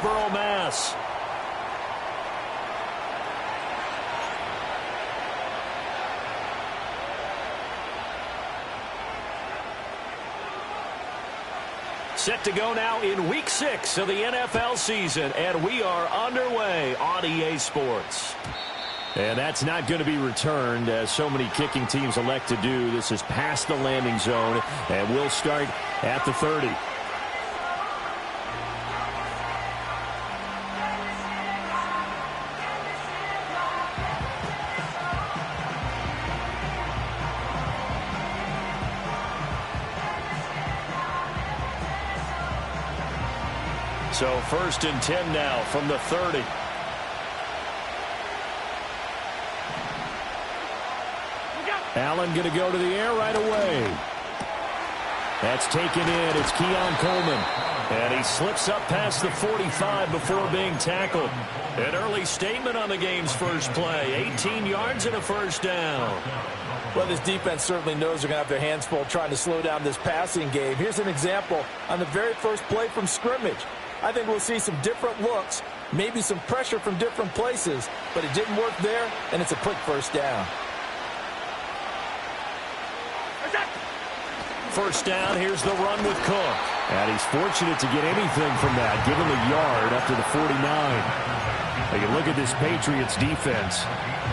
Foxborough, Mass. Set to go now in Week 6 of the NFL season, and we are underway on EA Sports. And that's not going to be returned, as so many kicking teams elect to do. This is past the landing zone, and we'll start at the 30. So 1st and 10 now from the 30. Allen going to go to the air right away. That's taken in. It's Keon Coleman. And he slips up past the 45 before being tackled. An early statement on the game's first play. 18 yards and a first down. Well, this defense certainly knows they're going to have their hands full trying to slow down this passing game. Here's an example on the very first play from scrimmage. I think we'll see some different looks, maybe some pressure from different places, but it didn't work there, and it's a quick first down. First down, here's the run with Cook. And he's fortunate to get anything from that, given the yard up to the 49. You look at this Patriots defense.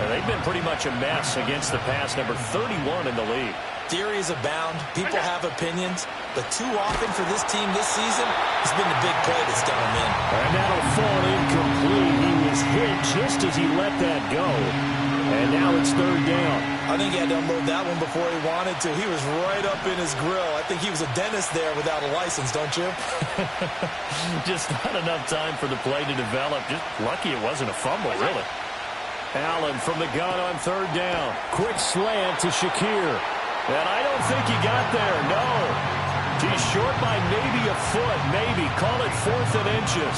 They've been pretty much a mess against the pass, number 31 in the league. Theories abound. People have opinions. But too often for this team this season has been the big play that's done them in. And that'll fall incomplete. He was hit just as he let that go. And now it's 3rd down. I think he had to unload that one before he wanted to. He was right up in his grill. I think he was a dentist there without a license, don't you? Just not enough time for the play to develop. Just lucky it wasn't a fumble, really. Allen from the gun on 3rd down. Quick slant to Shakir. And I don't think he got there, no. He's short by maybe a foot, maybe. Call it 4th and inches.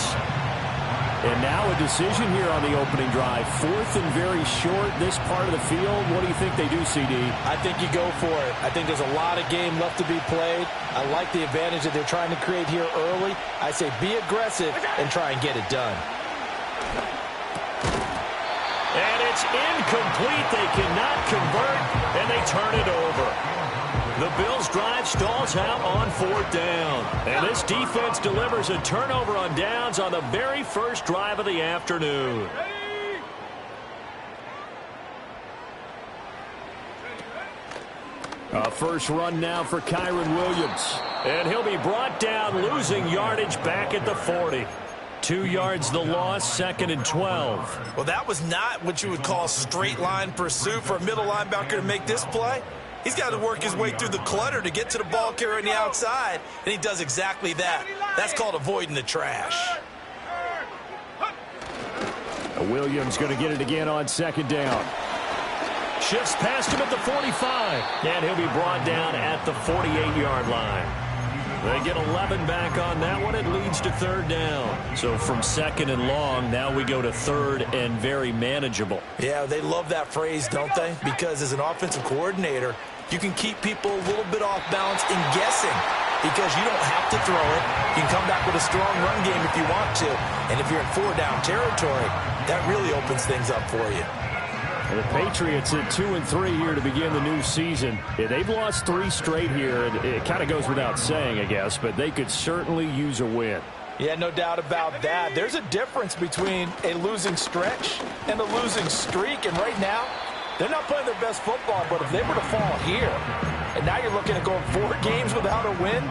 And now a decision here on the opening drive. 4th and very short, this part of the field. What do you think they do, CD? I think you go for it. I think there's a lot of game left to be played. I like the advantage that they're trying to create here early. I say be aggressive and try and get it done. And it's incomplete. They cannot convert, and they turn it over. The Bills' drive stalls out on 4th down. And this defense delivers a turnover on downs on the very first drive of the afternoon. A first run now for Kyren Williams. And he'll be brought down, losing yardage back at the 40. 2 yards the loss, 2nd and 12. Well, that was not what you would call straight line pursuit for a middle linebacker to make this play. He's got to work his way through the clutter to get to the ball carrier on the outside, and he does exactly that. That's called avoiding the trash. Williams going to get it again on 2nd down. Shifts past him at the 45, and he'll be brought down at the 48-yard line. They get 11 back on that one. It leads to 3rd down. So from 2nd and long, now we go to 3rd and very manageable. Yeah, they love that phrase, don't they? Because as an offensive coordinator, you can keep people a little bit off balance in guessing because you don't have to throw it. You can come back with a strong run game if you want to. And if you're in 4-down territory, that really opens things up for you. The Patriots at 2-3 here to begin the new season. Yeah, they've lost 3 straight here. It kind of goes without saying, I guess, but they could certainly use a win. Yeah, no doubt about that. There's a difference between a losing stretch and a losing streak, and right now, they're not playing their best football, but if they were to fall here, and now you're looking at going 4 games without a win,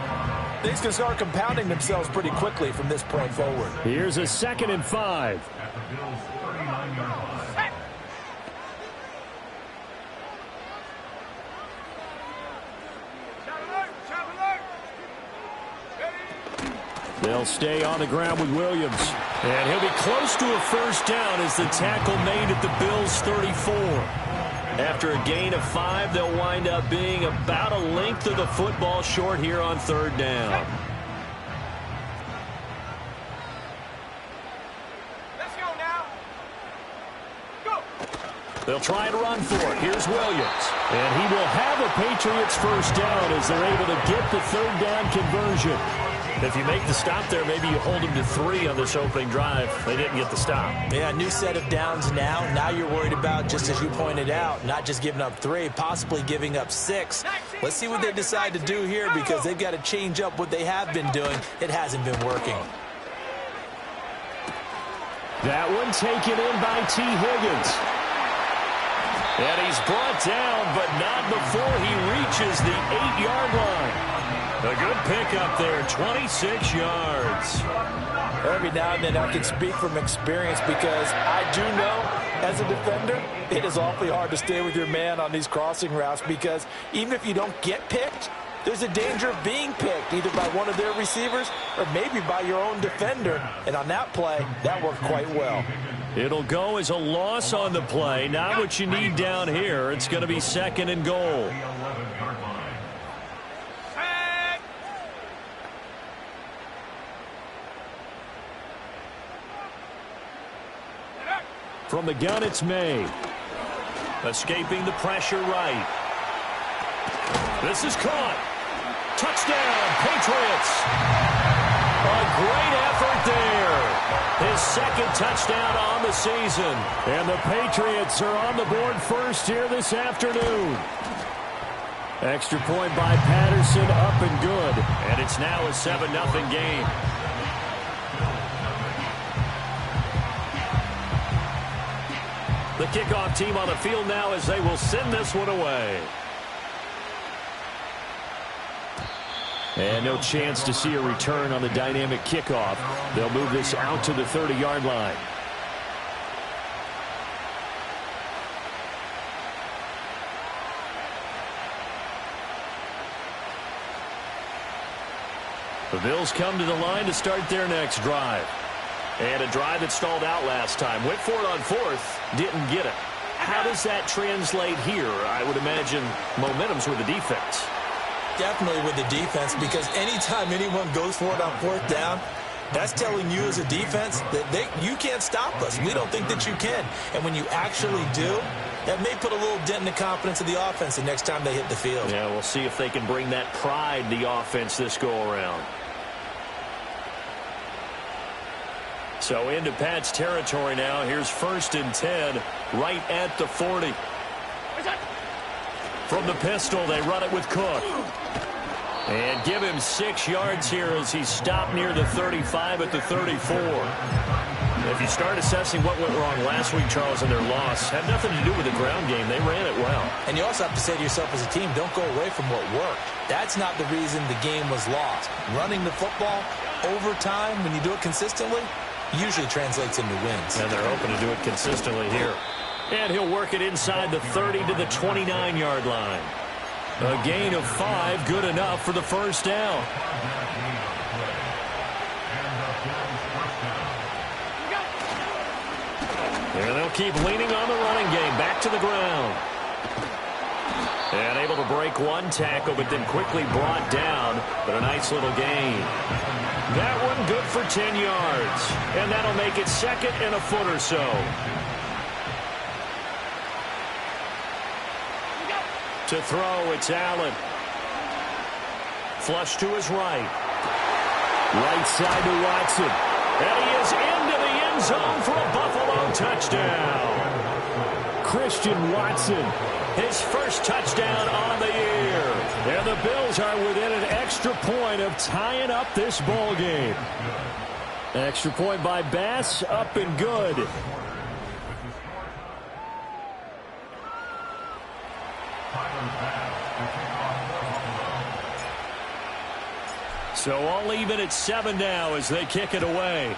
things can start compounding themselves pretty quickly from this point forward. Here's a 2nd and 5. They'll stay on the ground with Williams. And he'll be close to a first down as the tackle made at the Bills' 34. After a gain of 5, they'll wind up being about a length of the football short here on 3rd down. Let's go now. Go. They'll try and run for it. Here's Williams. And he will have a Patriots first down as they're able to get the 3rd down conversion. If you make the stop there, maybe you hold them to 3 on this opening drive. They didn't get the stop. Yeah, new set of downs now. Now you're worried about, just as you pointed out, not just giving up 3, possibly giving up 6. Let's see what they decide to do here, because they've got to change up what they have been doing. It hasn't been working. That one taken in by T. Higgins. And he's brought down, but not before he reaches the 8-yard line. A good pickup there, 26 yards. Every now and then I can speak from experience, because I do know, as a defender, it is awfully hard to stay with your man on these crossing routes, because even if you don't get picked, there's a danger of being picked, either by one of their receivers or maybe by your own defender. And on that play, that worked quite well. It'll go as a loss on the play. Not what you need down here. It's going to be 2nd and goal. From the gun, it's May. Escaping the pressure right. This is caught. Touchdown, Patriots. A great effort there. His 2nd touchdown on the season. And the Patriots are on the board first here this afternoon. Extra point by Patterson, up and good. And it's now a 7-0 game. The kickoff team on the field now as they will send this one away. And no chance to see a return on the dynamic kickoff. They'll move this out to the 30-yard line. The Bills come to the line to start their next drive. And a drive that stalled out last time. Went for it on 4th, didn't get it. How does that translate here? I would imagine momentum's with the defense. Definitely with the defense, because anytime anyone goes for it on 4th down, that's telling you as a defense that you can't stop us. We don't think that you can. And when you actually do, that may put a little dent in the confidence of the offense the next time they hit the field. Yeah, we'll see if they can bring that pride the offense this go-around. So into Pat's territory now. Here's 1st and 10, right at the 40. From the pistol, they run it with Cook. And give him 6 yards here as he's stopped near the 35 at the 34. If you start assessing what went wrong last week, Charles, in their loss, had nothing to do with the ground game. They ran it well. And you also have to say to yourself as a team, don't go away from what worked. That's not the reason the game was lost. Running the football over time, when you do it consistently, usually translates into wins. And they're hoping to do it consistently here. And he'll work it inside the 30 to the 29-yard line. A gain of 5, good enough for the 1st down. And they'll keep leaning on the running game. Back to the ground. And able to break one tackle, but then quickly brought down. But a nice little gain. That one good for 10 yards. And that'll make it 2nd and a foot or so. To throw, it's Allen. Flush to his right. Right side to Watson. And he is into the end zone for a Buffalo touchdown. Christian Watson, his first touchdown on the year. And the Bills are within an extra point of tying up this ball game. Extra point by Bass, up and good. So all even at 7 now as they kick it away.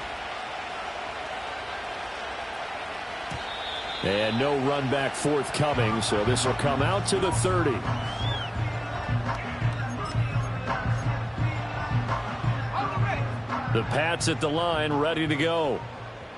And no run back forthcoming, so this will come out to the 30. The Pats at the line, ready to go.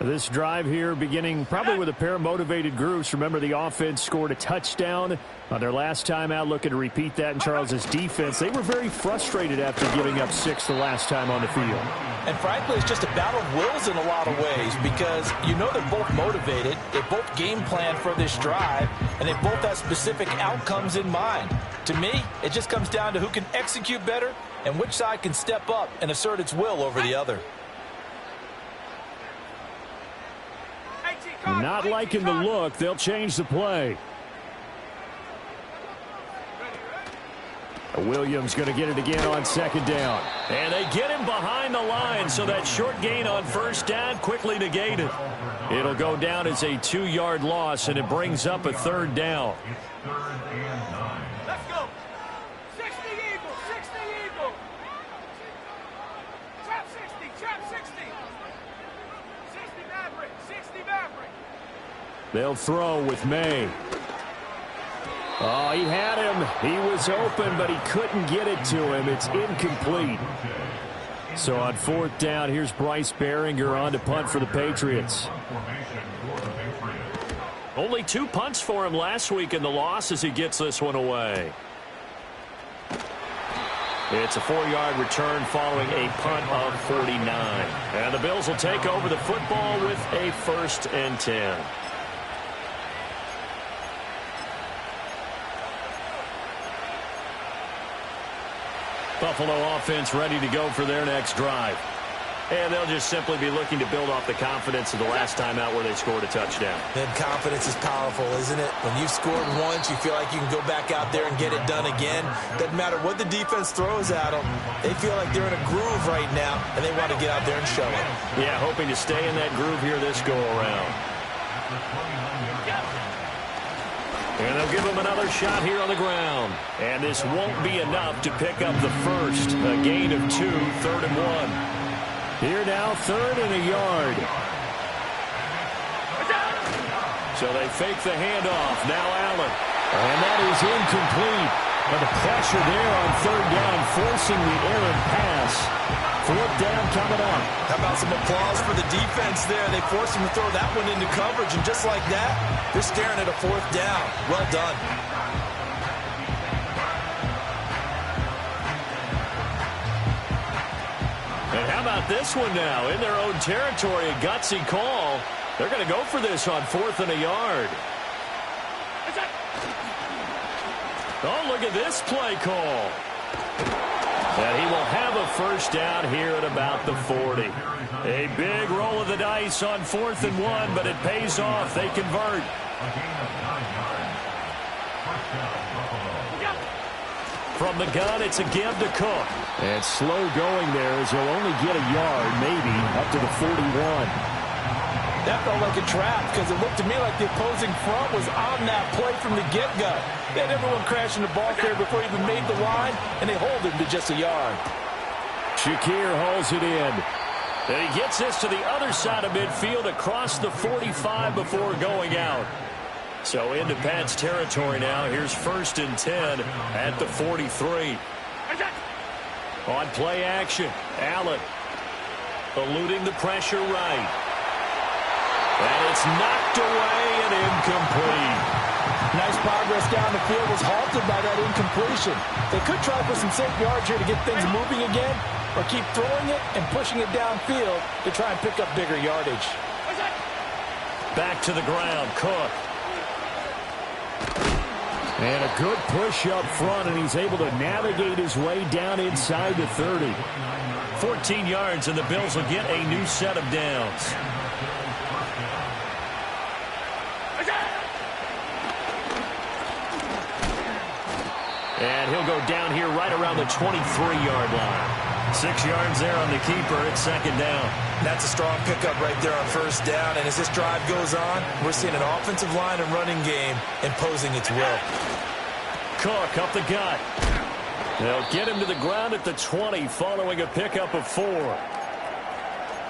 This drive here beginning probably with a pair of motivated groups. Remember, the offense scored a touchdown on their last time out, looking to repeat that in Charles's defense. They were very frustrated after giving up 6 the last time on the field. And frankly, it's just a battle of wills in a lot of ways, because you know they're both motivated, they both game plan for this drive, and they both have specific outcomes in mind. To me, it just comes down to who can execute better and which side can step up and assert its will over the other. Not liking the look. They'll change the play. Williams going to get it again on second down. And they get him behind the line, so that short gain on first down quickly negated. It'll go down as a 2-yard loss, and it brings up a third down. Let's go. 60 Eagles, 60 Eagles. Trap 60, trap 60. 60 Maverick, 60 Maverick. They'll throw with May. Oh, he had him. He was open, but he couldn't get it to him. It's incomplete. So on fourth down, here's Bryce Behringer on to punt for the Patriots. Only 2 punts for him last week in the loss as he gets this one away. It's a 4-yard return following a punt of 49. And the Bills will take over the football with a 1st and 10. Buffalo offense ready to go for their next drive. And they'll just simply be looking to build off the confidence of the last time out where they scored a touchdown. And confidence is powerful, isn't it? When you've scored once, you feel like you can go back out there and get it done again. Doesn't matter what the defense throws at them. They feel like they're in a groove right now, and they want to get out there and show it. Yeah, hoping to stay in that groove here this go-around. And they'll give him another shot here on the ground. And this won't be enough to pick up the first. A gain of 2, 3rd and 1. Here now, 3rd and a yard. So they fake the handoff. Now Allen. And that is incomplete. But the pressure there on 3rd down, forcing the errant pass. 4th down coming up. How about some applause for the defense there? They forced him to throw that one into coverage, and just like that, they're staring at a 4th down. Well done. And how about this one now? In their own territory, a gutsy call. They're going to go for this on 4th and a yard. Oh, look at this play call. And he will have a 1st down here at about the 40. A big roll of the dice on 4th and 1, but it pays off. They convert. From the gun, it's a give to Cook. And slow going there as he'll only get a yard, maybe, up to the 41. That felt like a trap because it looked to me like the opposing front was on that play from the get-go. They had everyone crashing the ball carrier before he even made the line, and they hold him to just a yard. Shakir hauls it in. And he gets this to the other side of midfield across the 45 before going out. So into Pat's territory now. Here's 1st and 10 at the 43. On play action, Allen eluding the pressure right. And it's knocked away and incomplete. Nice progress down the field was halted by that incompletion. They could try for some safe yards here to get things moving again, or keep throwing it and pushing it downfield to try and pick up bigger yardage. Back to the ground, Cook. And a good push up front, and he's able to navigate his way down inside the 30. 14 yards, and the Bills will get a new set of downs. And he'll go down here right around the 23-yard line. 6 yards there on the keeper. It's 2nd down. That's a strong pickup right there on 1st down. And as this drive goes on, we're seeing an offensive line and running game imposing its will. Cook up the gut. They'll get him to the ground at the 20 following a pickup of 4.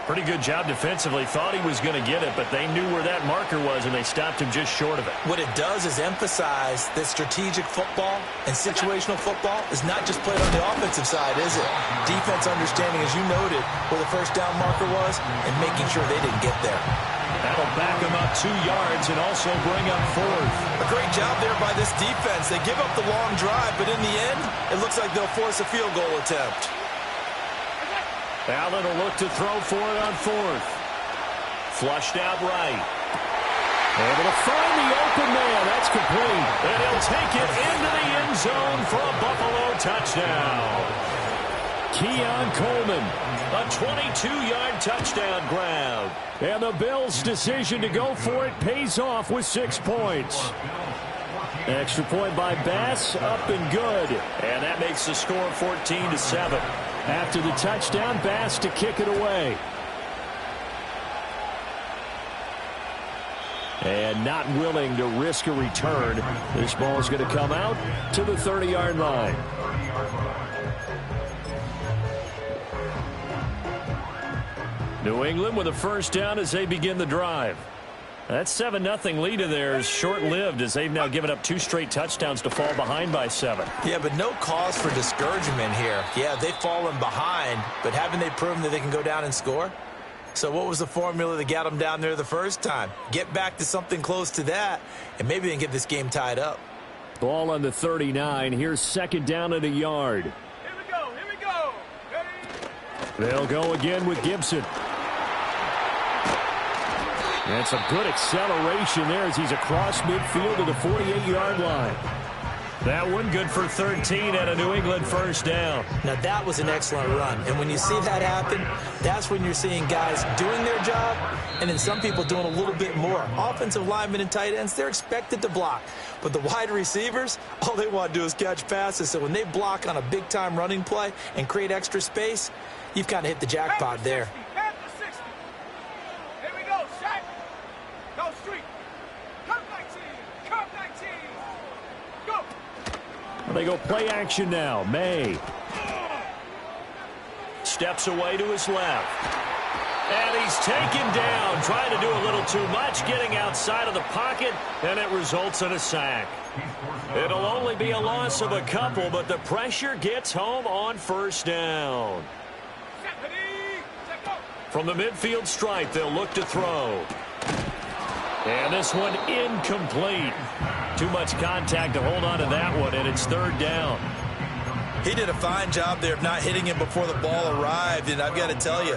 Pretty good job defensively. Thought he was going to get it, but they knew where that marker was, and they stopped him just short of it. What it does is emphasize that strategic football and situational football is not just played on the offensive side, is it? Defense understanding, as you noted, where the 1st down marker was and making sure they didn't get there. That'll back them up 2 yards and also bring up 4th. A great job there by this defense. They give up the long drive, but in the end, it looks like they'll force a field goal attempt. Allen will look to throw for it on 4th. Flushed out right. Able to find the open man. That's complete. And he'll take it into the end zone for a Buffalo touchdown. Keon Coleman. A 22-yard touchdown grab. And the Bills' decision to go for it pays off with 6 points. Extra point by Bass, up and good. And that makes the score 14-7. After the touchdown, Bass to kick it away. And not willing to risk a return. This ball is going to come out to the 30-yard line. New England with a first down as they begin the drive. That 7-0 lead of theirs short-lived as they've now given up 2 straight touchdowns to fall behind by 7. Yeah, but no cause for discouragement here. Yeah, they've fallen behind, but haven't they proven that they can go down and score? So what was the formula that got them down there the first time? Get back to something close to that, and maybe they can get this game tied up. Ball on the 39. Here's second down at a yard. Here we go. Here we go. Ready? They'll go again with Gibson. And some good acceleration there as he's across midfield to the 48-yard line. That one good for 13 at a New England first down. Now that was an excellent run, and when you see that happen, that's when you're seeing guys doing their job and then some people doing a little bit more. Offensive linemen and tight ends, they're expected to block, but the wide receivers, all they want to do is catch passes. So when they block on a big-time running play and create extra space, you've kind of hit the jackpot there. Pass to 60. Here we go. Shot. Go street. Curve 19. Curve 19. Go. They go play action now. May steps away to his left. And he's taken down, trying to do a little too much, getting outside of the pocket, and it results in a sack. It'll only be a loss of a couple, but the pressure gets home on first down. From the midfield stripe, they'll look to throw. And this one incomplete. Too much contact to hold on to that one, and it's third down. He did a fine job there of not hitting him before the ball arrived, and I've got to tell you,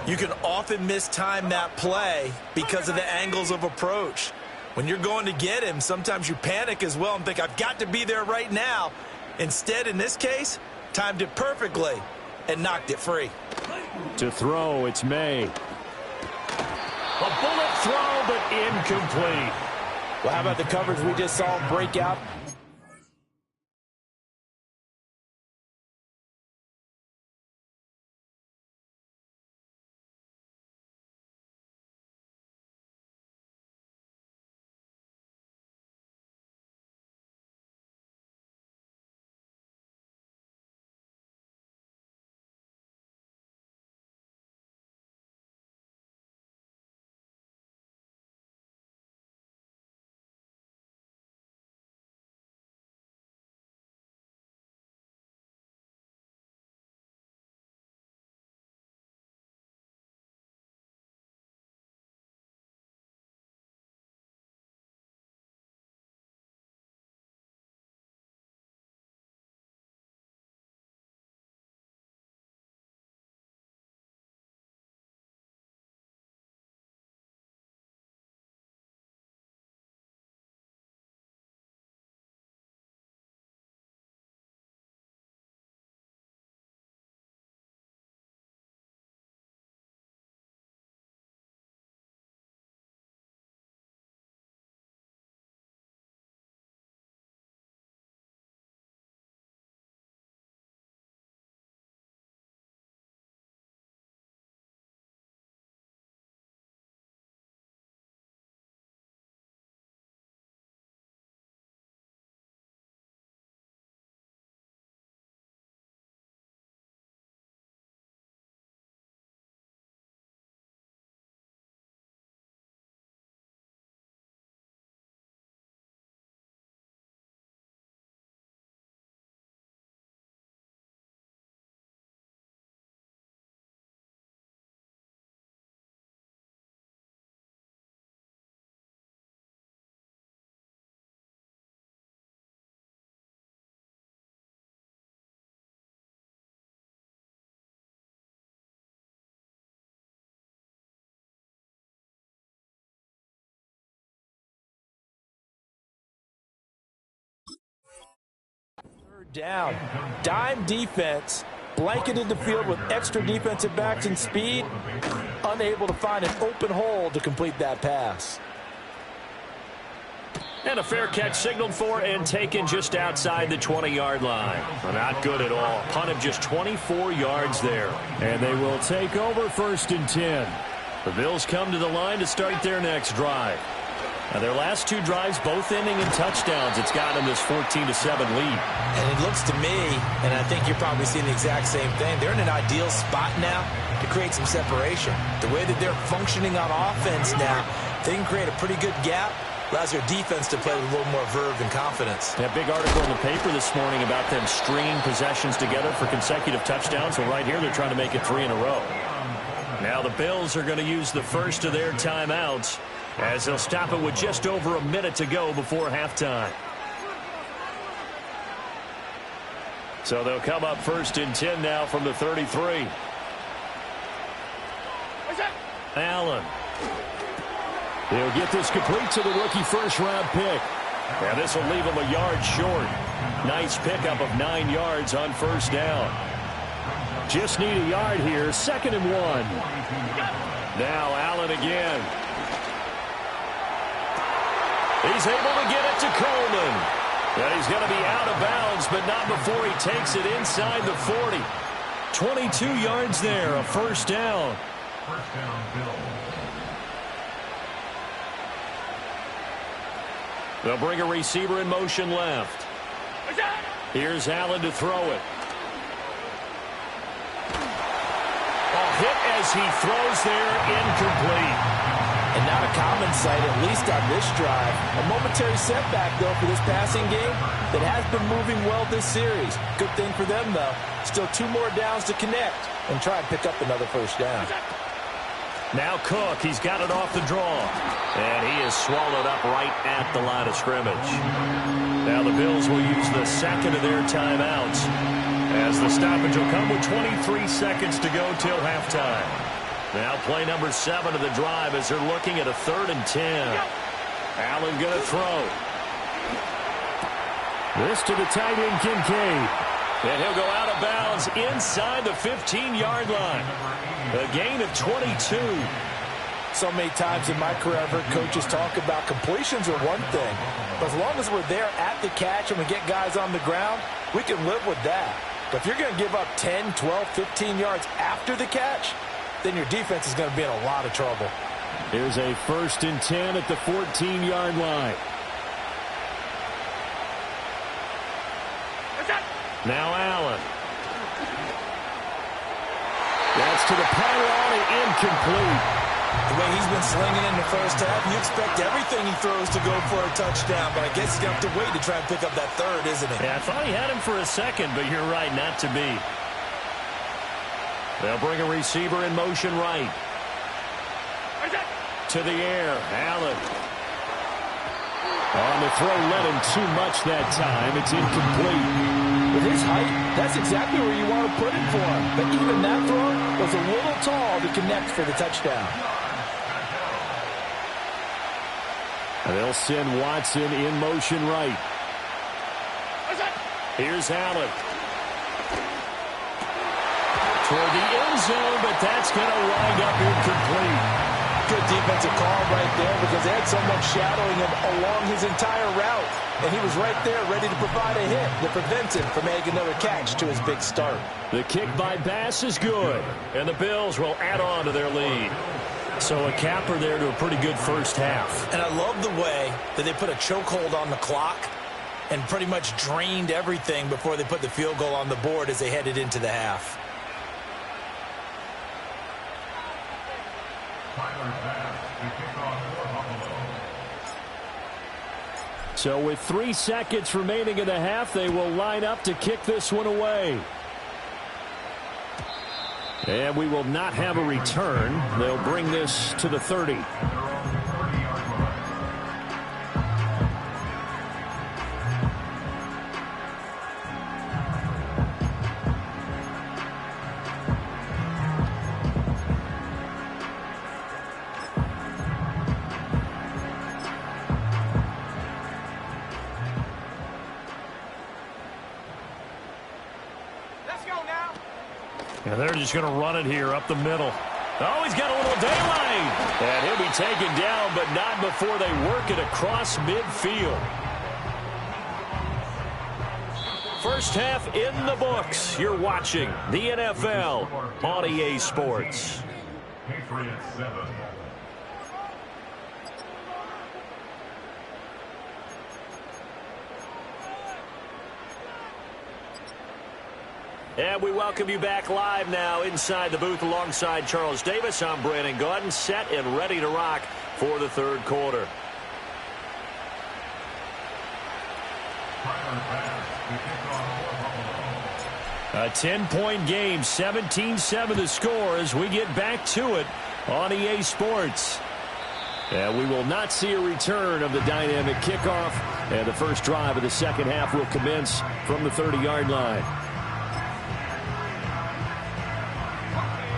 you can often mistime that play because of the angles of approach. When you're going to get him, sometimes you panic as well and think, I've got to be there right now. Instead, in this case, timed it perfectly and knocked it free. To throw, it's May. A bullet throw, but incomplete. Well, how about the coverage we just saw him break out? Down. Dime defense. Blanketed the field with extra defensive backs and speed. Unable to find an open hole to complete that pass. And a fair catch signaled for and taken just outside the 20-yard line. Well, not good at all. Punt of just 24 yards there. And they will take over 1st and 10. The Bills come to the line to start their next drive. Now, their last 2 drives, both ending in touchdowns. It's gotten them this 14-7 lead. And it looks to me, and I think you're probably seeing the exact same thing, they're in an ideal spot now to create some separation. The way that they're functioning on offense now, they can create a pretty good gap. Allows their defense to play with a little more verve and confidence. That big article in the paper this morning about them stringing possessions together for consecutive touchdowns. Well, right here, they're trying to make it 3 in a row. Now the Bills are going to use the first of their timeouts as they'll stop it with just over a minute to go before halftime. So they'll come up 1st and 10 now from the 33. Allen. He'll get this complete to the rookie first-round pick. And this will leave him a yard short. Nice pickup of 9 yards on 1st down. Just need a yard here. 2nd and 1. Now Allen again. He's able to get it to Coleman. And he's going to be out of bounds, but not before he takes it inside the 40. 22 yards there, a 1st down. First down, Bills. They'll bring a receiver in motion left. Here's Allen to throw it. Hit as he throws there, incomplete. And not a common sight, at least on this drive. A momentary setback, though, for this passing game that has been moving well this series. Good thing for them, though. Still 2 more downs to connect and try and pick up another 1st down. Now Cook, he's got it off the draw. And he is swallowed up right at the line of scrimmage. Now the Bills will use the 2nd of their timeouts as the stoppage will come with 23 seconds to go till halftime. Now play number 7 of the drive as they're looking at a 3rd and 10. Allen going to throw. This to the tight end, Kincaid. And he'll go out of bounds inside the 15-yard line. A gain of 22. So many times in my career, I've heard coaches talk about completions are one thing. But as long as we're there at the catch and we get guys on the ground, we can live with that. But if you're going to give up 10, 12, 15 yards after the catch, then your defense is going to be in a lot of trouble. Here's a 1st and 10 at the 14-yard line. Now Allen. That's to the pylon and incomplete. The way he's been slinging in the first half, you expect everything he throws to go for a touchdown, but I guess he's going to have to wait to try and pick up that 3rd, isn't he? Yeah, I thought he had him for a second, but you're right, not to be. They'll bring a receiver in motion right. To the air, Allen. On the throw, led him too much that time. It's incomplete. With his height, that's exactly where you want to put it for him. But even that throw was a little tall to connect for the touchdown. And they'll send Watson in motion right. Here's Allen. Toward the end zone, but that's going to wind up incomplete. Good defensive call right there because they had someone shadowing him along his entire route. And he was right there ready to provide a hit that prevents him from making another catch to his big start. The kick by Bass is good. And the Bills will add on to their lead. So a capper there to a pretty good first half. And I love the way that they put a chokehold on the clock and pretty much drained everything before they put the field goal on the board as they headed into the half. So with 3 seconds remaining in the half, they will line up to kick this one away. And we will not have a return. They'll bring this to the 30. And they're just going to run it here up the middle. Oh, he's got a little daylight. And he'll be taken down, but not before they work it across midfield. First half in the books. You're watching the NFL on EA Sports. Patriots 7. And we welcome you back live now inside the booth alongside Charles Davis. I'm Brandon Gaudin, set and ready to rock for the third quarter. A 10-point game, 17-7 the score as we get back to it on EA Sports. And we will not see a return of the dynamic kickoff. And the first drive of the second half will commence from the 30-yard line.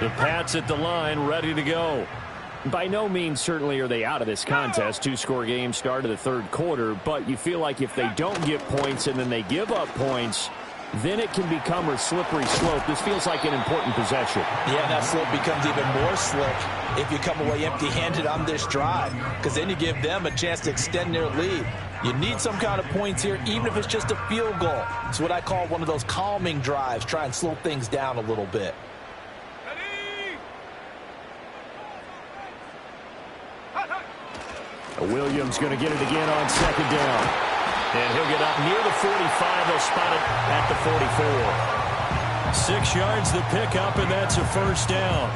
The Pats at the line, ready to go. By no means certainly are they out of this contest. Two-score game, start of the third quarter. But you feel like if they don't get points and then they give up points, then it can become a slippery slope. This feels like an important possession. Yeah, that slope becomes even more slick if you come away empty-handed on this drive, because then you give them a chance to extend their lead. You need some kind of points here, even if it's just a field goal. It's what I call one of those calming drives. Try and slow things down a little bit. Williams going to get it again on second down. And he'll get up near the 45. They'll spot it at the 44. 6 yards the pickup, and that's a first down.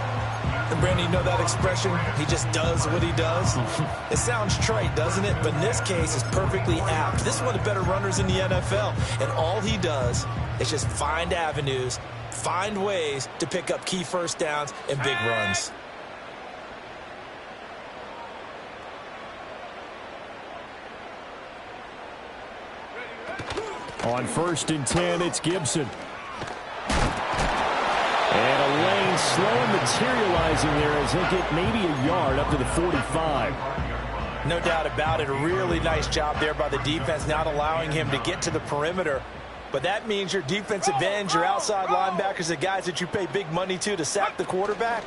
And Brandon, you know that expression? He just does what he does. It sounds trite, doesn't it? But in this case, it's perfectly apt. This is one of the better runners in the NFL. And all he does is just find avenues, find ways to pick up key first downs and big runs. On 1st and 10, it's Gibson. And a lane slow and materializing there as he'll get maybe a yard up to the 45. No doubt about it. A really nice job there by the defense, not allowing him to get to the perimeter. But that means your defensive ends, your outside linebackers, the guys that you pay big money to sack the quarterback,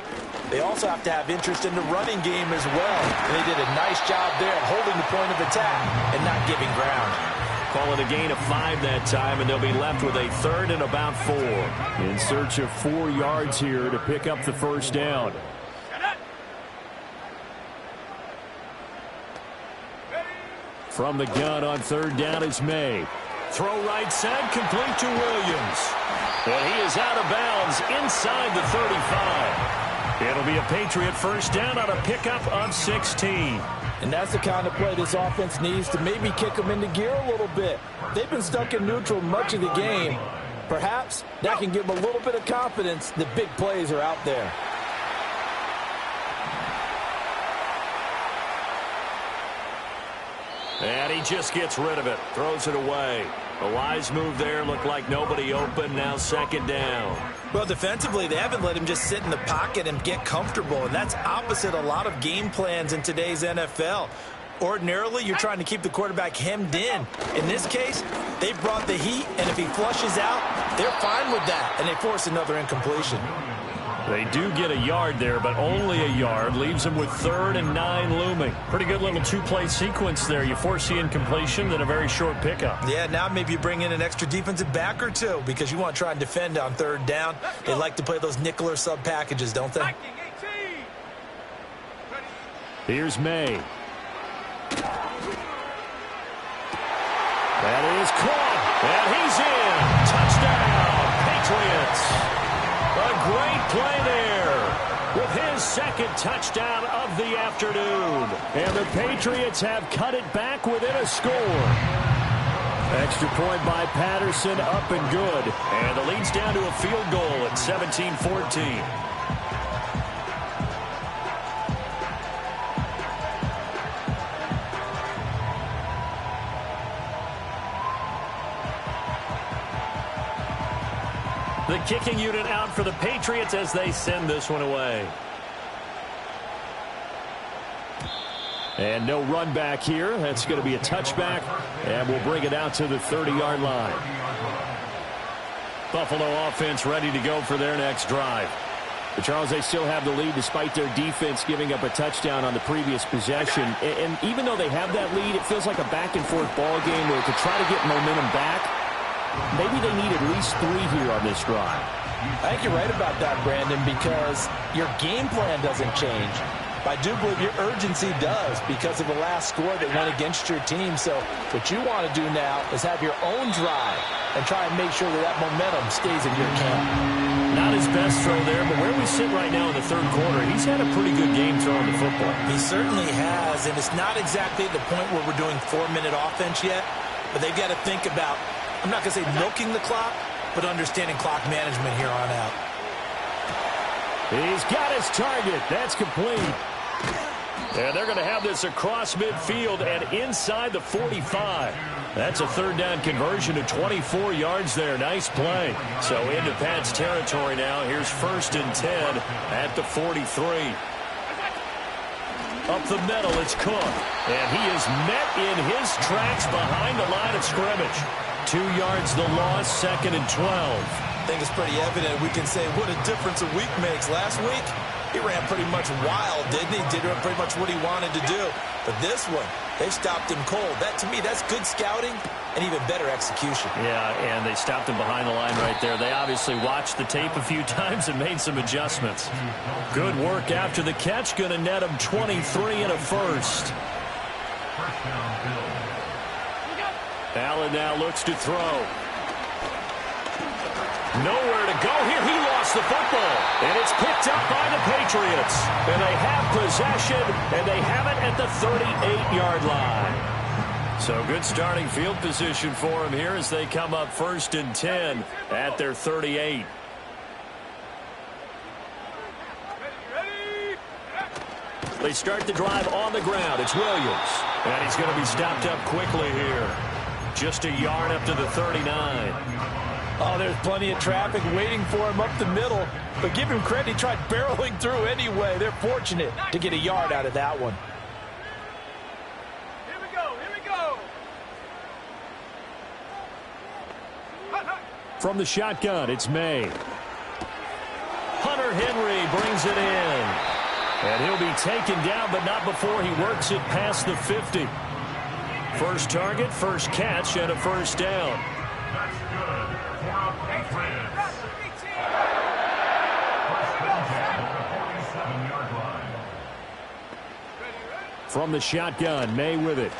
they also have to have interest in the running game as well. And they did a nice job there at holding the point of attack and not giving ground. Call it a gain of 5 that time, and they'll be left with a 3rd and about 4. In search of 4 yards here to pick up the first down. From the gun on 3rd down is May. Throw right side, complete to Williams. And he is out of bounds inside the 35. It'll be a Patriot first down on a pickup of 16. And that's the kind of play this offense needs to maybe kick them into gear a little bit. They've been stuck in neutral much of the game. Perhaps that can give them a little bit of confidence that big plays are out there. And he just gets rid of it, throws it away. A wise move there, looked like nobody open, now 2nd down. Well, defensively, they haven't let him just sit in the pocket and get comfortable, and that's opposite a lot of game plans in today's NFL. Ordinarily, you're trying to keep the quarterback hemmed in. In this case, they brought the heat, and if he flushes out, they're fine with that, and they force another incompletion. They do get a yard there, but only a yard. Leaves them with 3rd and 9 looming. Pretty good little 2-play sequence there. You force the incompletion, then a very short pickup. Yeah, now maybe you bring in an extra defensive back or two because you want to try and defend on 3rd down. They like to play those nickel or sub packages, don't they? Here's May. That is caught, and he's in. Touchdown, Patriots. A great play there with his 2nd touchdown of the afternoon. And the Patriots have cut it back within a score. Extra point by Patterson, up and good. And the lead's down to a field goal at 17-14. The kicking unit out for the Patriots as they send this one away. And no run back here. That's going to be a touchback, and we'll bring it out to the 30-yard line. Buffalo offense ready to go for their next drive. But Charles, they still have the lead despite their defense giving up a touchdown on the previous possession. And even though they have that lead, it feels like a back-and-forth ball game where to try to get momentum back, maybe they need at least 3 here on this drive. I think you're right about that, Brandon, because your game plan doesn't change. But I do believe your urgency does because of the last score that went against your team. So what you want to do now is have your own drive and try and make sure that that momentum stays in your camp. Not his best throw there, but where we sit right now in the third quarter, he's had a pretty good game throwing the football. He certainly has, and it's not exactly the point where we're doing 4-minute offense yet, but they've got to think about, I'm not going to say milking the clock, but understanding clock management here on out. He's got his target. That's complete. And they're going to have this across midfield and inside the 45. That's a third down conversion to 24 yards there. Nice play. So into Pat's territory now. Here's 1st and 10 at the 43. Up the middle, it's Cook. And he is met in his tracks behind the line of scrimmage. 2 yards the loss, 2nd and 12. I think it's pretty evident. We can say what a difference a week makes. Last week, he ran pretty much wild, didn't he? Did pretty much what he wanted to do. But this one, they stopped him cold. That, to me, that's good scouting and even better execution. Yeah, and they stopped him behind the line right there. They obviously watched the tape a few times and made some adjustments. Good work after the catch. Going to net him 23 and a first. Allen now looks to throw. Nowhere to go here. He lost the football. And it's picked up by the Patriots. And they have possession, and they have it at the 38-yard line. So good starting field position for him here as they come up 1st and 10 at their 38. They start the drive on the ground. It's Williams. And he's going to be stopped up quickly here. Just a yard up to the 39. Oh, there's plenty of traffic waiting for him up the middle. But give him credit, he tried barreling through anyway. They're fortunate to get a yard out of that one. Here we go, here we go. From the shotgun, it's May. Hunter Henry brings it in. And he'll be taken down, but not before he works it past the 50. First target, first catch, and a first down. From the shotgun, May with it.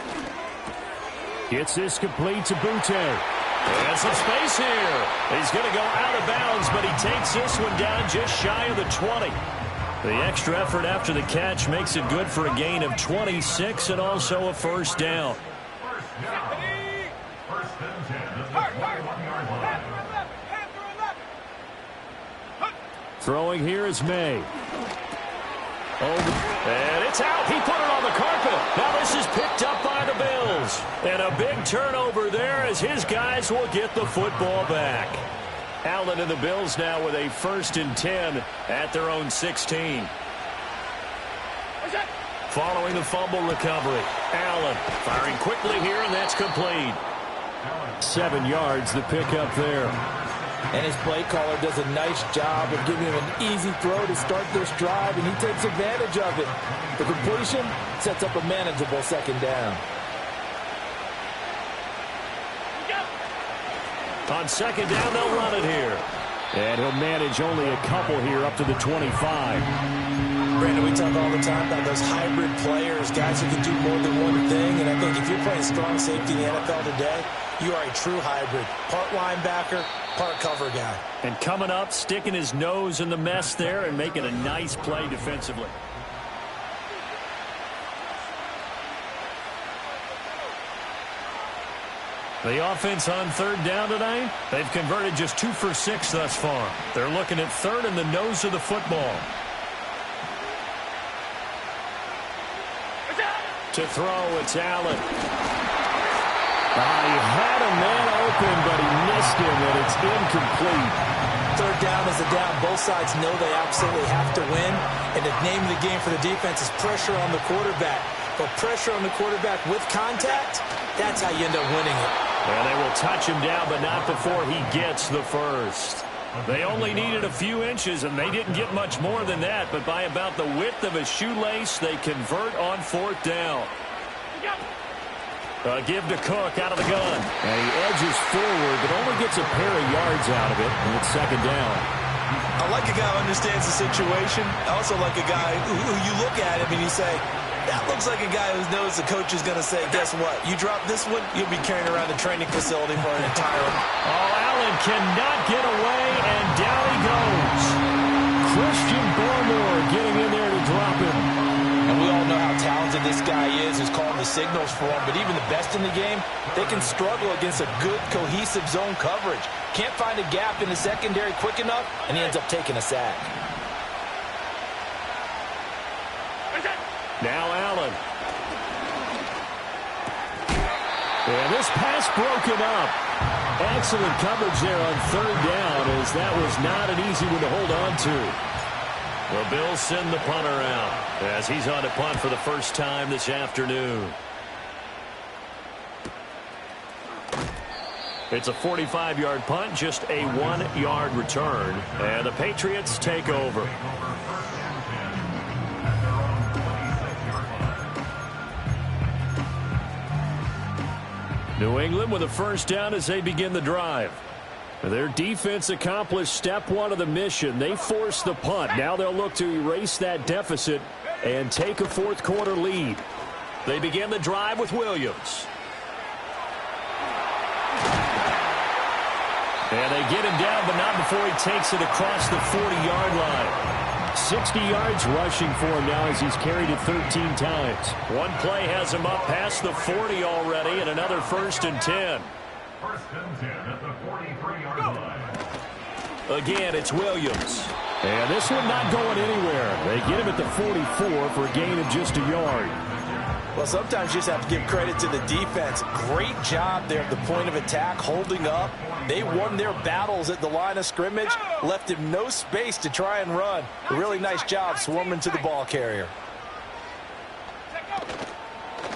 Gets this complete to Butte. And some space here. He's going to go out of bounds, but he takes this one down just shy of the 20. The extra effort after the catch makes it good for a gain of 26 and also a first down. Throwing here is May. And it's out. He put it on the carpet. Now this is picked up by the Bills. And a big turnover there as his guys will get the football back. Allen and the Bills now with a 1st and 10 at their own 16. Following the fumble recovery. Allen firing quickly here, and that's complete. 7 yards, the pickup there. And his play caller does a nice job of giving him an easy throw to start this drive, and he takes advantage of it. The completion sets up a manageable 2nd down. On 2nd down, they'll run it here. And he'll manage only a couple here up to the 25. Brandon, we talk all the time about those hybrid players, guys who can do more than one thing. And I think if you're playing strong safety in the NFL today, you are a true hybrid. Part linebacker, part cover guy. And coming up, sticking his nose in the mess there and making a nice play defensively. The offense on 3rd down tonight, they've converted just 2 for 6 thus far. They're looking at 3rd and the nose of the football. To throw, it's Allen. He had a man open, but he missed him, and it's incomplete. 3rd down is a down. Both sides know they absolutely have to win. And the name of the game for the defense is pressure on the quarterback. But pressure on the quarterback with contact, that's how you end up winning it. And they will touch him down, but not before he gets the first. They only needed a few inches, and they didn't get much more than that. But by about the width of a shoelace, they convert on 4th down. Give to Cook out of the gun. And he edges forward, but only gets a pair of yards out of it, and it's 2nd down. I like a guy who understands the situation. I also like a guy who you look at him and you say, that looks like a guy who knows the coach is going to say, guess what? You drop this one, you'll be carrying around the training facility for an entire... Oh, Allen cannot get away, and down he goes. Christian Barmore getting in there to drop him. And we all know how talented this guy is, who's calling the signals for him. But even the best in the game, they can struggle against a good, cohesive zone coverage. Can't find a gap in the secondary quick enough, and he ends up taking a sack. Now Allen. And this pass broken up. Excellent coverage there on 3rd down, as that was not an easy one to hold on to. The Bills send the punter out as he's on to punt for the first time this afternoon. It's a 45-yard punt, just a 1-yard return, and the Patriots take over. New England with a first down as they begin the drive. Their defense accomplished step 1 of the mission. They forced the punt. Now they'll look to erase that deficit and take a 4th quarter lead. They begin the drive with Williams. And they get him down, but not before he takes it across the 40-yard line. 60 yards rushing for him now as he's carried it 13 times. One play has him up past the 40 already, and another 1st and 10. 1st and 10 at the 43-yard line. Again, it's Williams. And this one not going anywhere. They get him at the 44 for a gain of just a yard. Well, sometimes you just have to give credit to the defense. Great job there at the point of attack, holding up. They won their battles at the line of scrimmage, left him no space to try and run. A really nice job swarming to the ball carrier.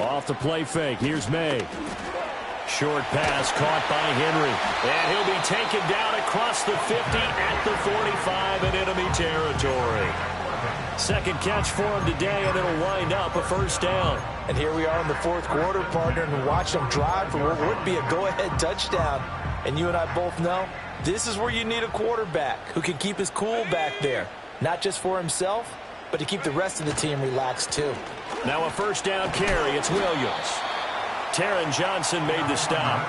Off the play fake. Here's May. Short pass caught by Henry. And he'll be taken down across the 50 at the 45 in enemy territory. 2nd catch for him today, and it'll wind up a 1st down. And here we are in the 4th quarter, partner, and watch them drive for what would be a go-ahead touchdown. And you and I both know this is where you need a quarterback who can keep his cool back there, not just for himself, but to keep the rest of the team relaxed too. Now a 1st down carry. It's Williams. Taron Johnson made the stop.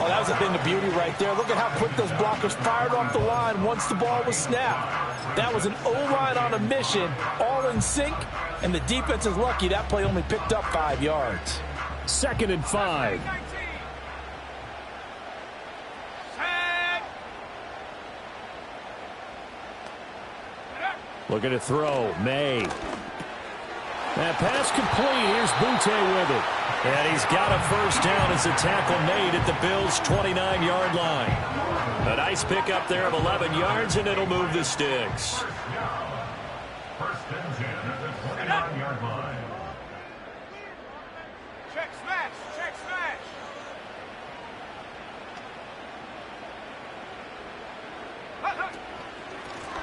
Oh, that was a thing of beauty right there. Look at how quick those blockers fired off the line once the ball was snapped. That was an O-line on a mission, all in sync, and the defense is lucky that play only picked up 5 yards. 2nd and 5. Looking to throw. May. That pass complete. Here's Butte with it. And he's got a 1st down as a tackle made at the Bills' 29-yard line. A nice pickup there of 11 yards, and it'll move the sticks. 1st and 10 at the 29-yard line. Check smash. Check smash.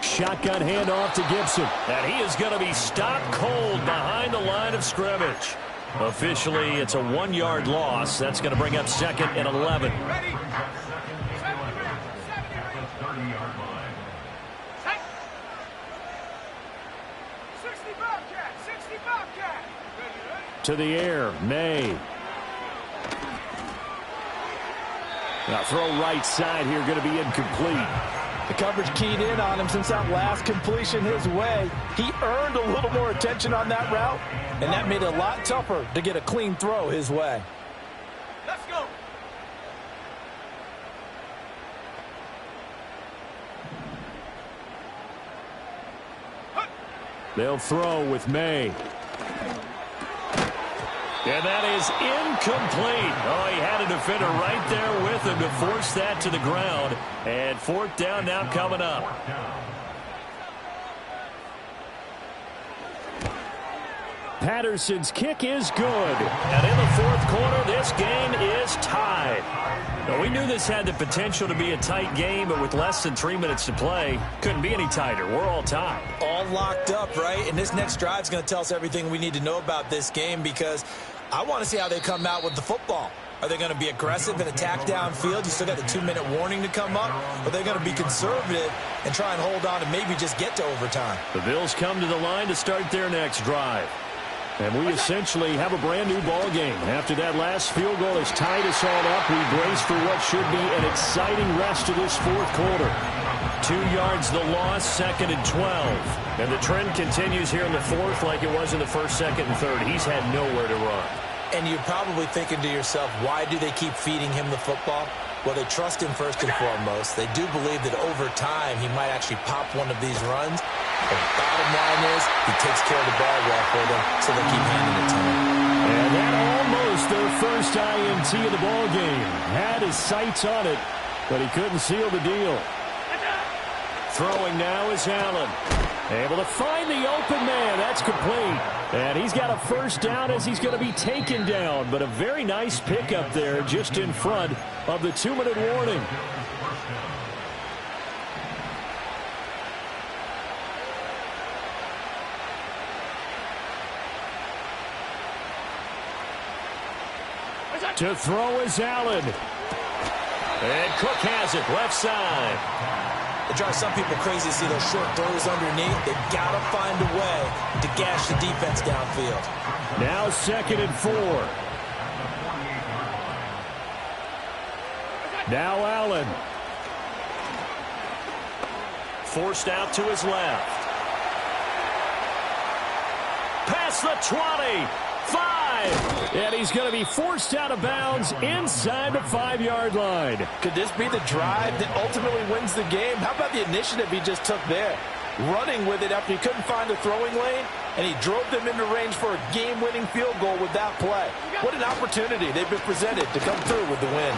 Shotgun handoff to Gibson. And he is going to be stopped cold behind the line of scrimmage. Officially, it's a 1-yard loss. That's going to bring up 2nd and 11. Ready? 30-yard line. 60 Bobcat. 60 Bobcat. To the air. May. Now throw right side here, going to be incomplete. The coverage keyed in on him since that last completion his way. He earned a little more attention on that route, and that made it a lot tougher to get a clean throw his way. Let's go. They'll throw with May. And that is incomplete. Oh, he had a defender right there with him to force that to the ground. And 4th down now coming up. Patterson's kick is good. And in the fourth quarter, this game is tied. Now, we knew this had the potential to be a tight game, but with less than 3 minutes to play, couldn't be any tighter. We're all tied. All locked up, right? And this next drive is going to tell us everything we need to know about this game, because I want to see how they come out with the football. Are they going to be aggressive and attack downfield? You still got the 2-minute warning to come up. Or are they going to be conservative and try and hold on and maybe just get to overtime? The Bills come to the line to start their next drive. And we essentially have a brand-new ball game. After that last field goal has tied us all up, we brace for what should be an exciting rest of this fourth quarter. 2 yards the loss, 2nd and 12. And the trend continues here in the fourth like it was in the first, second, and third. He's had nowhere to run. And you're probably thinking to yourself, why do they keep feeding him the football? Well, they trust him first and foremost. They do believe that over time he might actually pop one of these runs. The bottom line is he takes care of the ball well for them, so they keep handing it to him. And that almost their first INT of the ball game. Had his sights on it, but he couldn't seal the deal. Throwing now is Allen. Able to find the open man. That's complete. And he's got a first down as he's going to be taken down. But a very nice pickup there just in front of the 2-minute warning. To throw is Allen. And Cook has it left side. It drives some people crazy to see those short throws underneath. They've got to find a way to gash the defense downfield. Now 2nd and 4. Now Allen. Forced out to his left. Past the 20. 5. And he's going to be forced out of bounds inside the 5-yard line. Could this be the drive that ultimately wins the game? How about the initiative he just took there? Running with it after he couldn't find a throwing lane, and he drove them into range for a game-winning field goal with that play. What an opportunity they've been presented to come through with the win.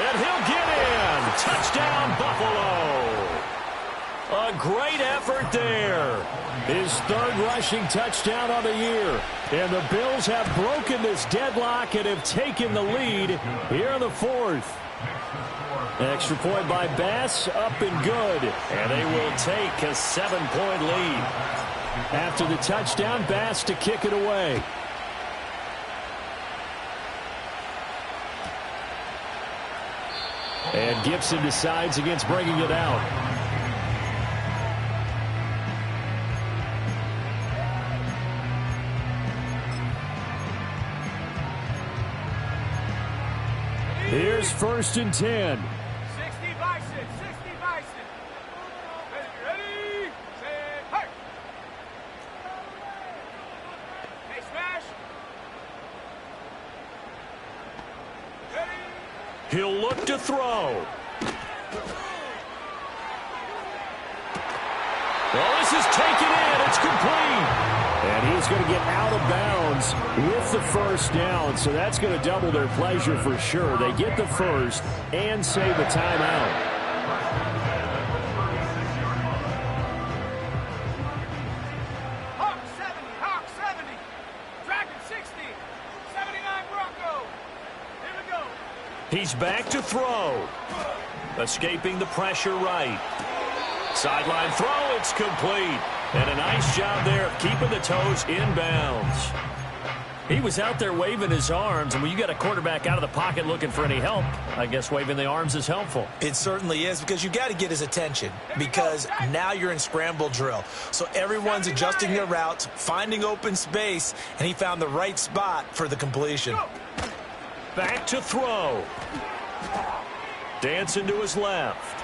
And he'll get in. Touchdown, Buffalo. A great effort there. His 3rd rushing touchdown on the year. And the Bills have broken this deadlock and have taken the lead here in the 4th. Extra point by Bass, up and good. And they will take a 7-point lead. After the touchdown, Bass to kick it away. And Gibson decides against bringing it out. Here's 1st and 10. 60 Bison, 60 Bison. Ready, set, hey. Hey, smash. Ready. He'll look to throw. Well, this is taken in. It's complete. And he's going to get out of bounds with the first down. So that's going to double their pleasure for sure. They get the first and save a timeout. Hawk 70, Hawk 70. Dragon 60. 79 Bronco. Here we go. He's back to throw. Escaping the pressure right. Sideline throw, it's complete. And a nice job there of keeping the toes in bounds. He was out there waving his arms, and when you got a quarterback out of the pocket looking for any help, I guess waving the arms is helpful. It certainly is, because you got to get his attention, because now you're in scramble drill. So everyone's adjusting their routes, finding open space, and he found the right spot for the completion. Back to throw. Dancing to his left.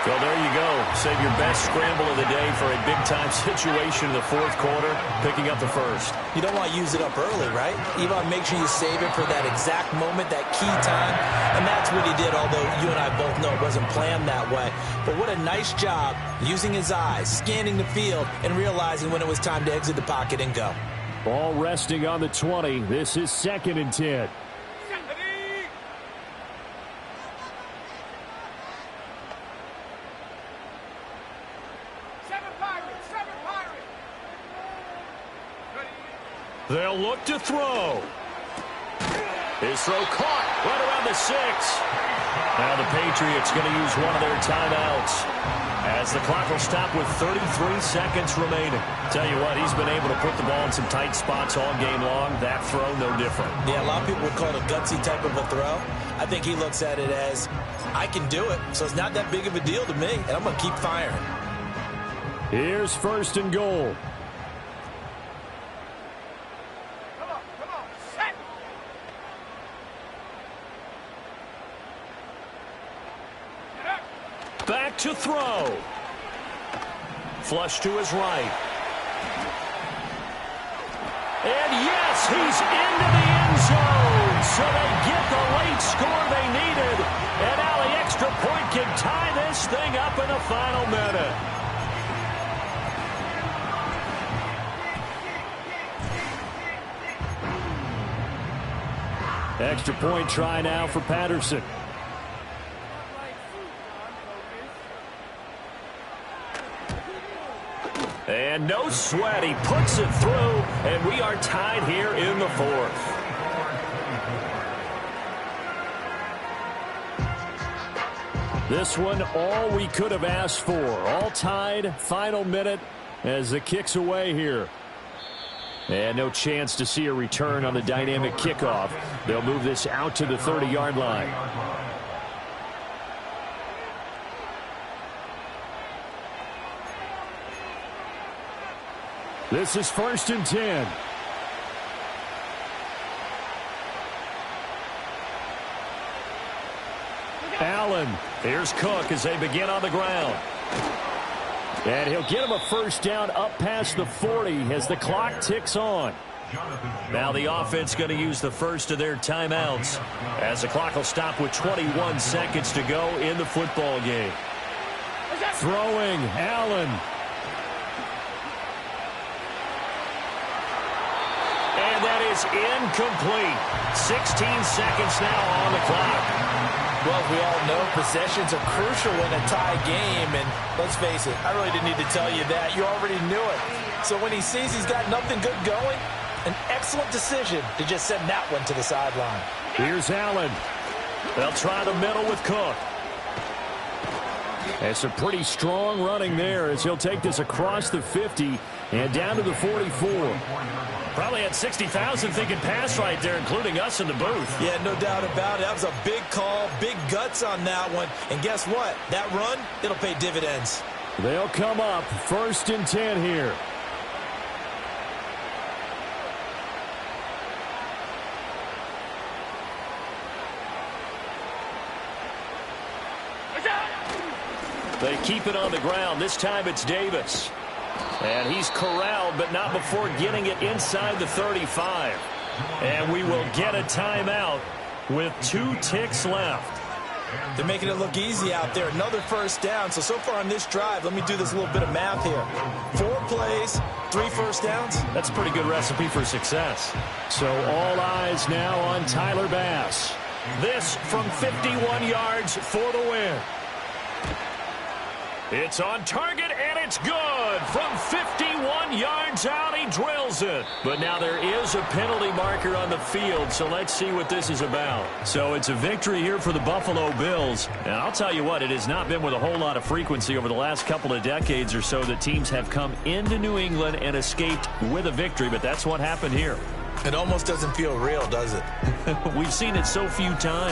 Well, there you go. Save your best scramble of the day for a big-time situation in the fourth quarter, picking up the first. You don't want to use it up early, right? You want to make sure you save it for that exact moment, that key time. And that's what he did, although you and I both know it wasn't planned that way. But what a nice job using his eyes, scanning the field, and realizing when it was time to exit the pocket and go. Ball resting on the 20. This is 2nd and 10. They'll look to throw. His throw caught right around the 6. Now the Patriots going to use one of their timeouts as the clock will stop with 33 seconds remaining. Tell you what, he's been able to put the ball in some tight spots all game long. That throw, no different. Yeah, a lot of people would call it a gutsy type of a throw. I think he looks at it as, I can do it, so it's not that big of a deal to me, and I'm going to keep firing. Here's 1st and goal. Come on, set. Back to throw. Flush to his right. And yes, he's into the end zone. So they get the late score they needed. And now the extra point can tie this thing up in the final minute. Extra point try now for Patterson. And no sweat. He puts it through, and we are tied here in the 4th. This one, all we could have asked for. All tied, final minute as the kick's away here. And no chance to see a return on the dynamic kickoff. They'll move this out to the 30-yard line. This is 1st and 10. Allen. Here's Cook as they begin on the ground. And he'll get him a 1st down up past the 40 as the clock ticks on. Now the offense going to use the first of their timeouts as the clock will stop with 21 seconds to go in the football game. Throwing, Allen. And that is incomplete. 16 seconds now on the clock. Well, we all know possessions are crucial in a tie game, and let's face it, I really didn't need to tell you that. You already knew it. So when he sees he's got nothing good going, an excellent decision to just send that one to the sideline. Here's Allen. They'll try the middle with Cook. And some pretty strong running there as he'll take this across the 50 and down to the 44. Probably had 60,000 thinking pass right there, including us in the booth. Yeah, no doubt about it. That was a big call, big guts on that one. And guess what? That run, it'll pay dividends. They'll come up 1st and 10 here. They keep it on the ground. This time it's Davis. And he's corralled, but not before getting it inside the 35. And we will get a timeout with 2 ticks left. They're making it look easy out there. Another 1st down. So far on this drive, let me do this little bit of math here. 4 plays, 3 1st downs. That's a pretty good recipe for success. So all eyes now on Tyler Bass. This from 51 yards for the win. It's on target, and it's good. From 51 yards out, he drills it. But now there is a penalty marker on the field, so let's see what this is about. So it's a victory here for the Buffalo Bills. And I'll tell you what, it has not been with a whole lot of frequency over the last couple of decades or so that teams have come into New England and escaped with a victory, but that's what happened here. It almost doesn't feel real, does it? We've seen it so few times.